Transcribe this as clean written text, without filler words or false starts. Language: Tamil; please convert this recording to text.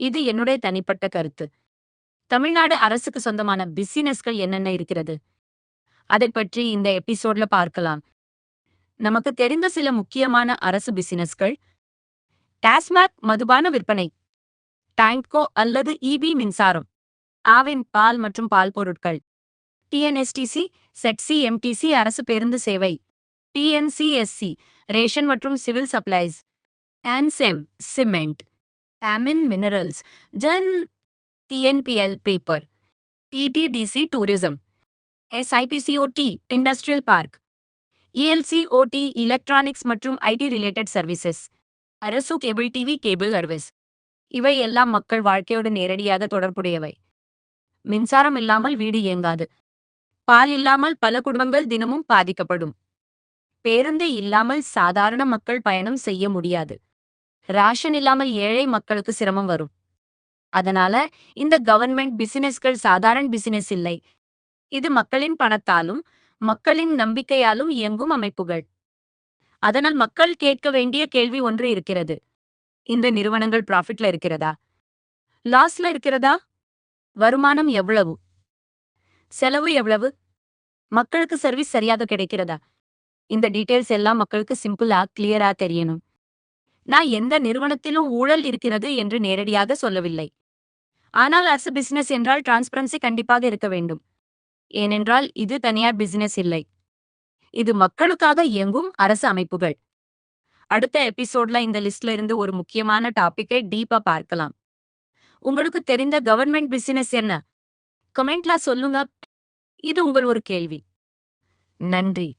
இது என்னுடைய தனிப்பட்ட கருத்து. தமிழ்நாடு அரசுக்கு சொந்தமான பிசினஸ்கள் என்னென்ன இருக்கிறது? அதைப் பற்றி இந்த எபிசோட்ல பார்க்கலாம். நமக்கு தெரிந்த சில முக்கியமான அரசு பிசினஸ்கள்: டாஸ்மாக் மதுபான விற்பனை, டான்கோ அல்லது இபி மின்சாரம், ஆவின் பால் மற்றும் பால் பொருட்கள், டிஎன்எஸ்டிசி, செட்சி எம்டிசி அரசு பேருந்து சேவை, டிஎன்சிஎஸ்சி ரேஷன் மற்றும் சிவில் சப்ளைஸ், ஆன்செம் சிமெண்ட், ஆமின் மினரல்ஸ், ஜன் TNPL paper, TTDC tourism, SIPCOT industrial park, ELCOT electronics மற்றும் ஐடி ரிலேட்டட் சர்வீசஸ், அரசு கேபிள் டிவி கேபிள் சர்வீஸ். இவை எல்லாம் மக்கள் வாழ்க்கையோடு நேரடியாக தொடர்புடையவை. மின்சாரம் இல்லாமல் வீடு இயங்காது. பால் இல்லாமல் பல குடும்பங்கள் தினமும் பாதிக்கப்படும். பேருந்து இல்லாமல் சாதாரண மக்கள் பயணம் செய்ய முடியாது. ரேஷன் இல்லாமல் ஏழை மக்களுக்கு சிரமம் வரும். அதனால இந்த கவர்மெண்ட் பிசினஸ்கள் சாதாரண பிசினஸ் இல்லை. இது மக்களின் பணத்தாலும் மக்களின் நம்பிக்கையாலும் இயங்கும் அமைப்புகள். அதனால் மக்கள் கேட்க வேண்டிய கேள்வி ஒன்று இருக்கிறது: இந்த நிறுவனங்கள் ப்ராஃபிட்ல இருக்கிறதா, லாஸ்ல இருக்கிறதா? வருமானம் எவ்வளவு? செலவு எவ்வளவு? மக்களுக்கு சர்வீஸ் சரியாக கிடைக்கிறதா? இந்த டீடைல்ஸ் எல்லாம் மக்களுக்கு சிம்பிளா கிளியரா தெரியணும். நான் எந்த நிறுவனத்திலும் ஊழல் இருக்கிறது என்று நேரடியாக சொல்லவில்லை. ஆனால் அரசு பிசினஸ் என்றால் டிரான்ஸ்பரன்சி கண்டிப்பாக இருக்க வேண்டும். ஏனென்றால் இது தனியார் பிசினஸ் இல்லை. இது மக்களுக்காக இயங்கும் அரசு அமைப்புகள். அடுத்த எபிசோட்ல இந்த லிஸ்ட்ல இருந்து ஒரு முக்கியமான டாபிக்கை டீப்பா பார்க்கலாம். உங்களுக்கு தெரிந்த கவர்மெண்ட் பிசினஸ் என்ன? கமெண்ட்ல சொல்லுங்க. இது உங்கள் ஒரு கேள்வி. நன்றி.